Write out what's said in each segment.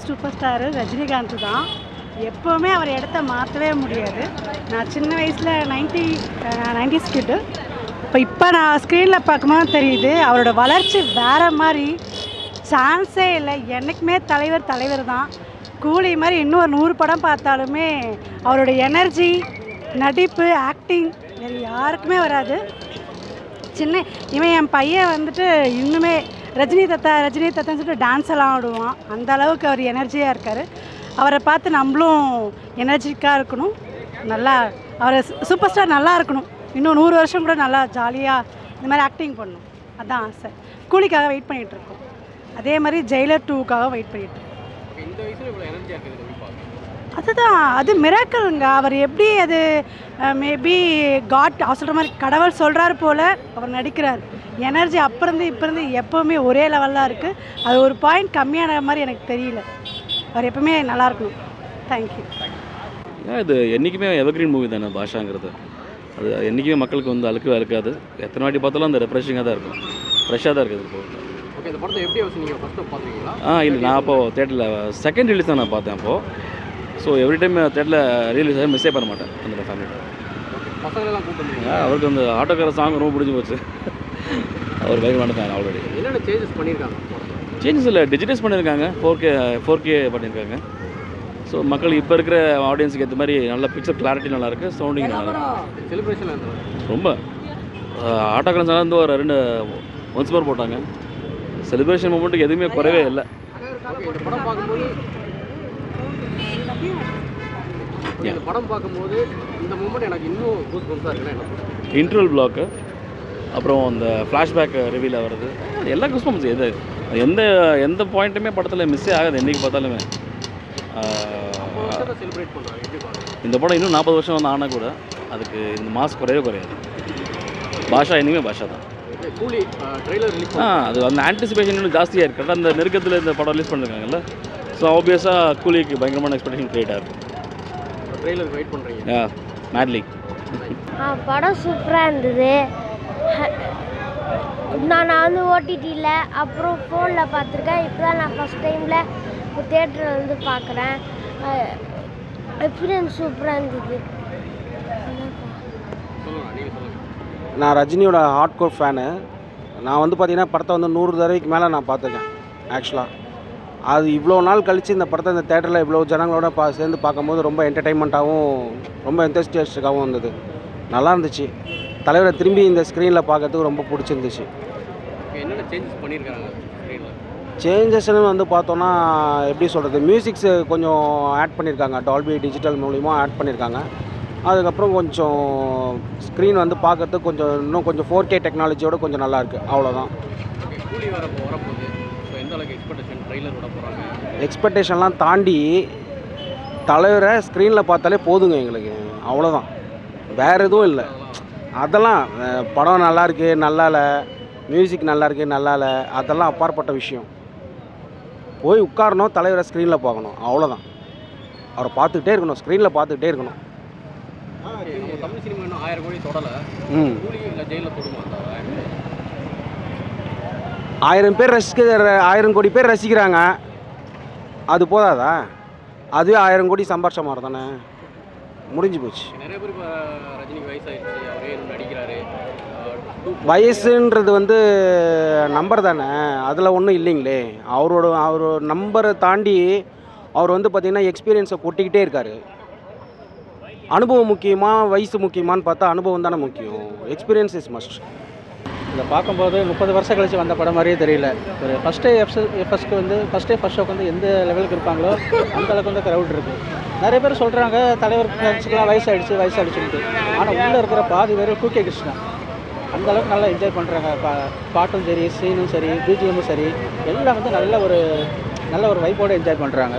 Super star Rajinikanth தான். எப்போவுமே அவர் இடத்த மாற்றவே முடியாது. நான் சின்ன வயசில் 90s கிட்டு. இப்போ நான் ஸ்க்ரீனில் பார்க்கும்போது தெரியுது அவரோட வளர்ச்சி வேறு மாதிரி. சான்ஸே இல்லை. என்றைக்குமே தலைவர் தான். கூலி மாதிரி இன்னும் ஒரு 100 படம் பார்த்தாலுமே அவரோட எனர்ஜி, நடிப்பு, ஆக்டிங் வேறு யாருக்குமே வராது. இவன் என் பையன் வந்துட்டு இன்னுமே ரஜினி தத்தான்னு சொல்லிட்டு டான்ஸ் எல்லாம் ஆடுவான். அந்த அளவுக்கு அவர் எனர்ஜியாக இருக்கார். அவரை பார்த்து நம்மளும் எனர்ஜிக்காக இருக்கணும். நல்லா அவரை சூப்பர் ஸ்டார் நல்லா இருக்கணும். இன்னும் 100 வருஷம் கூட நல்லா ஜாலியாக இந்த மாதிரி ஆக்டிங் பண்ணணும். அதுதான் ஆசை. கூலிக்காக வெயிட் பண்ணிகிட்ருக்கோம். அதே மாதிரி ஜெயிலர் 2க்காக வெயிட் பண்ணிகிட்ருக்கோம். அதுதான், அது மிராக்கிள்ங்க. அவர் எப்படி அது மேபி காட் சொல்கிற மாதிரி கடவுள் சொல்கிறாரு போல் அவர் நடிக்கிறார். எனர்ஜி அப்போருந்து இப்போருந்து எப்போவுமே ஒரே லெவலில் இருக்குது. அது ஒரு பாயிண்ட் கம்மியான மாதிரி எனக்கு தெரியல. அவர் எப்பவுமே நல்லா இருக்கணும். தேங்க்யூ. இது என்றைக்குமே எவர்கிரீன் மூவி தானே பாஷாங்கிறது. அது என்றைக்குமே மக்களுக்கு வந்து அழுக்காது. எத்தனை வாட்டி பார்த்தாலும் அந்த ரெஃப்ரெஷிங்காக தான் இருக்கும், ஃப்ரெஷ்ஷாக தான் இருக்குது. ஓகே, இந்த படத்தை எப்படி நீங்கள் ஃபஸ்ட்டு பார்த்துருக்கீங்களா? இல்லை, நான் அப்போது தேட்டரில் செகண்ட் ரிலீஸ் தான் நான் பார்த்தேன் அப்போது. ஸோ எவ்ரி டைம் தேட்டரில் ரிலீஸ் ஆகி மிஸ்ஸே பண்ண மாட்டேன் அந்த ஃபேமிலியோட. பசங்களெல்லாம் கூப்பிட்டு அவருக்கு அந்த ஆட்டோக்கார சாங் ரொம்ப பிடிச்சி போச்சு. அவர் பயங்கரமான ஃபேன் ஆல்ரெடி. என்னென்ன சேஞ்சஸ் பண்ணியிருக்காங்க? சேஞ்சஸ் இல்லை, டிஜிட்டைஸ் பண்ணியிருக்காங்க. 4K பண்ணியிருக்காங்க. ஸோ மக்கள் இப்போ இருக்கிற ஆடியன்ஸுக்கு ஏற்ற மாதிரி நல்ல பிக்சர் கிளாரிட்டி நல்லாயிருக்கு, சவுண்டிங் நல்லாயிருக்கு. செலிப்ரேஷன் ரொம்ப ஆட்டோக்காரன் சாங் வந்து ஒரு 2 ஒன்ஸ் மோர் போட்டாங்க. செலிப்ரேஷன் மூமெண்ட்டுக்கு எதுவுமே குறைவே இல்லை. இந்த படம் பார்க்கும்போது இந்த மூமெண்ட் எனக்கு இன்னும் கூஸ் பம்ஸாக இருக்குன்னா என்ன சொல்லுங்கள்? இன்ட்ரோல் பிளாக்கு, அப்புறம் அந்த ஃப்ளாஷ்பேக் ரிவீல் ஆகிறது, எல்லா கூஸ் பம்ப்ஸ். எந்த பாயிண்ட்டுமே படத்தில் மிஸ்ஸே ஆகாது. என்றைக்கு பார்த்தாலுமே செலிப்ரேட் பண்ணுறாங்க. இந்த படம் இன்னும் 40 வருஷம் வந்து ஆனால் கூட அதுக்கு இந்த மாஸ் குறையாது. பாஷா இனிமே பாஷா தான். கூலி ட்ரெய்லர் ரிலீஸ் அது அந்த ஆன்டிசிபேஷன் இன்னும் ஜாஸ்தியாக இருக்குது. அந்த நெருக்கத்தில் இந்த படம் ரிலீஸ் பண்ணிருக்காங்கல்ல. ஸோ ஆப்வியஸாக கூலிக்கு பயங்கரமான எக்ஸ்பெக்டேஷன் க்ரியேட் ஆகும். ட்ரெய்லர் வெயிட் பண்ணுறீங்க? மேட்லி. படம் சூப்பராக இருந்தது. நான் வந்து ஓடிடியில் அப்புறம் ஃபோனில் பார்த்துருக்கேன். இப்போ தான் நான் ஃபஸ்ட் டைமில் தேட்டரில் வந்து பார்க்குறேன். எக்ஸ்பீரியன்ஸ் சூப்பராக இருந்தது. நான் ரஜினியோட ஹார்ட்கோர் ஃபேனு. நான் வந்து பார்த்திங்கன்னா படத்தை வந்து 100 தடவைக்கு மேலே நான் பார்த்துருக்கேன் ஆக்சுவலாக. அது இவ்வளோ நாள் கழித்து இந்த படத்தை இந்த தேட்டரில் இவ்வளோ ஜனங்களோட சேர்ந்து பார்க்கும்போது ரொம்ப என்டர்டெயின்மெண்ட்டாகவும் ரொம்ப என்தூசியாஸ்டிக்காகவும் இருந்தது. நல்லா இருந்துச்சு. தலைவரை திரும்பி இந்த ஸ்க்ரீனில் பார்க்கறதுக்கு ரொம்ப பிடிச்சிருந்துச்சு. என்னென்ன சேஞ்சஸ் பண்ணியிருக்காங்க ஸ்க்ரீனில்? சேஞ்சஸ்ன்னு வந்து பார்த்தோன்னா எப்படி சொல்கிறது, மியூசிக்ஸு கொஞ்சம் ஆட் பண்ணியிருக்காங்க. டால்பி டிஜிட்டல் மூலிமா ஆட் பண்ணியிருக்காங்க. அதுக்கப்புறம் கொஞ்சம் ஸ்க்ரீன் வந்து பார்க்கறதுக்கு இன்னும் கொஞ்சம் 4K டெக்னாலஜியோட கொஞ்சம் நல்லாயிருக்கு. அவ்வளோதான். கூலி வரப்போகுது. ஸோ எந்த அளவுக்கு எக்ஸ்பெக்டேஷன் ட்ரெய்லர் விட போகிறாங்க? எக்ஸ்பெக்டேஷன்லாம் தாண்டி தலைவரை ஸ்க்ரீனில் பார்த்தாலே போதுங்க எங்களுக்கு. அவ்வளோதான், வேறு எதுவும் இல்லை. அதெல்லாம் படம் நல்லாயிருக்கு நல்லா இல்லை, மியூசிக் நல்லாயிருக்கு நல்லா இல்லை, அதெல்லாம் அப்பாற்பட்ட விஷயம். போய் உட்காரணும், தலைவரை ஸ்க்ரீனில் பார்க்கணும், அவ்வளோதான். அவரை பார்த்துக்கிட்டே இருக்கணும், ஸ்க்ரீனில் பார்த்துக்கிட்டே இருக்கணும். நம்ம தமிழ் சினிமா இன்னும் 1000 கோடி தொடலை. கூலி இல்லை ஜெயிலில் தொடுமா? 1000 கோடி பேர் ரசிக்கிறாங்க, அது போதாதா? அதுவே 1000 கோடி சம்பாரிச்ச மாதிரி தானே, முடிஞ்சு போச்சு. நிறைய பேர் இப்போ ரஜினிக்கு வயசாகிடுச்சு, அவரே நடிக்கிறாரு. வயசுன்றது வந்து நம்பர் தானே, அதில் ஒன்றும் இல்லைங்களே. அவர் நம்பரை தாண்டி அவர் வந்து பார்த்திங்கன்னா எக்ஸ்பீரியன்ஸை கொட்டிக்கிட்டே இருக்கார். அனுபவம் முக்கியமா வயசு முக்கியமானு பார்த்தா அனுபவம் தானே முக்கியம். Experience is must. இதை பார்க்கும்போது 30 வருஷம் கழிச்சு வந்த படம் மாதிரியே தெரியல. ஒரு ஃபஸ்ட் ஷோக்கு வந்து எந்த லெவலுக்கு இருப்பாங்களோ அந்த அளவுக்கு வந்து க்ரௌட் இருக்குது. நிறைய பேர் சொல்கிறாங்க தலைவர் ஃப்ரெண்ட்ஸுக்கெலாம் வயசாகிடுச்சுன்ட்டு. ஆனால் உள்ளே இருக்கிற பாதி பேர் 2K கிருஷ்ணா அந்த அளவுக்கு நல்லா என்ஜாய் பண்ணுறாங்க. பாட்டும் சரி, சீனும் சரி, பிஜிஎம்மும் சரி, எல்லாம் வந்து நல்ல ஒரு வைப்போடு என்ஜாய் பண்ணுறாங்க.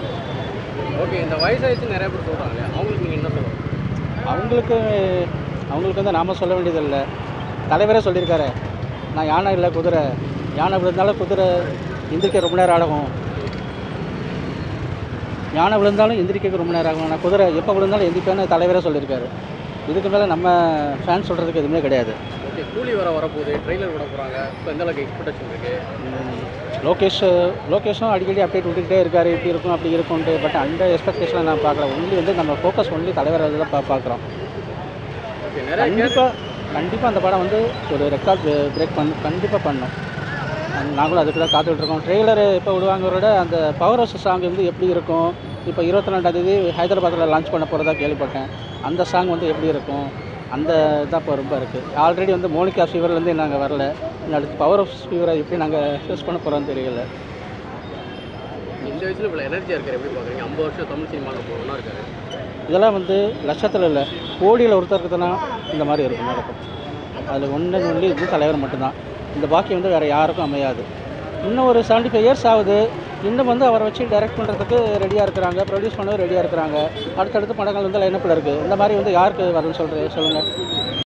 ஓகே, இந்த வயசாகிடுச்சு நிறைய பேர் சொல்கிறாங்க, அவங்களுக்கு நீங்கள் என்ன சொல்லுவாங்க? அவங்களுக்கு வந்து நாம் சொல்ல வேண்டியதில்லை. தலைவரே சொல்லியிருக்காரு, நான் யானை இல்லை குதிரை, யானை விழுந்தாலும் குதிரை எந்திரிக்க ரொம்ப நேரம் ஆகும், யானை விழுந்தாலும் எந்திரிக்க ரொம்ப நேரம் ஆகும், நான் குதிரை எப்போ விழுந்தாலும் எந்திரிப்பேன்னு தலைவரே சொல்லியிருக்காரு. இதுக்கு மேலே நம்ம ஃபேன் சொல்கிறதுக்கு எதுவுமே கிடையாது. ஓகே, கூலி வரப்போகுது, ட்ரெய்லர் விட போகிறாங்க. ஸோ எந்த அளவுக்கு எக்ஸ்பெக்டேஷன் இருக்குது? லோகேஷும் அடிக்கடி அப்டேட் விட்டுக்கிட்டே இருக்காரு, இப்படி இருக்கும் அப்படி இருக்கும்ட்டு. பட் அந்த எக்ஸ்பெக்டேஷனை நான் பார்க்கல. ஒன்லி வந்து நம்ம ஃபோக்கஸ் ஒன்லி தலைவர் அதில் பார்க்குறோம். கண்டிப்பாக அந்த படம் வந்து ஒரு ரெக்கார்ட் பிரேக் கண்டிப்பாக பண்ணோம். நாங்களும் அதுக்கு தான் காத்துக்கிட்டு இருக்கோம். ட்ரெய்லரு இப்போ விடுவாங்கிறோட அந்த பவர் ஹவுஸ் சாங் வந்து எப்படி இருக்கும், இப்போ 22ஆம் தேதி ஹைதராபாத்தில் லான்ச் பண்ண போகிறதா கேள்விப்பட்டேன். அந்த சாங் வந்து எப்படி இருக்கும், அந்த இதான் இப்போ ரொம்ப இருக்குது. ஆல்ரெடி வந்து மோனிகா ஃபீவர்லேருந்து நாங்கள் வரல, அடுத்து பவர் ஆஃப் ஃபீவரை எப்படி நாங்கள் ஃபேஸ் பண்ண போகிறோன்னு தெரியல. இந்த வயசில் இவ்வளோ எனர்ஜியாக இருக்கார், எப்படி பார்க்குறீங்க? 50 வருஷம் தமிழ் சினிமாவில் போகணும்னா இருக்காரு. இதெல்லாம் வந்து லட்சத்தில் இல்லை, கோடியில் ஒருத்தருக்குதுன்னா இந்த மாதிரி இருக்கும் நடக்கும். அதில் ஒன்று இது தலைவர் மட்டும்தான். இந்த பாக்கியம் வந்து வேறு யாருக்கும் அமையாது. இன்னும் ஒரு 75 இயர்ஸ் ஆகுது, இன்னும் வந்து அவரை வச்சு டைரக்ட் பண்ணுறதுக்கு ரெடியாக இருக்கிறாங்க, ப்ரொடியூஸ் பண்ணவும் ரெடியாக இருக்கிறாங்க. அடுத்தடுத்து படங்கள் வந்து லைனப்பில் இருக்குது. இந்த மாதிரி வந்து யாருக்கு வருதுன்னு சொல்லுங்கள்.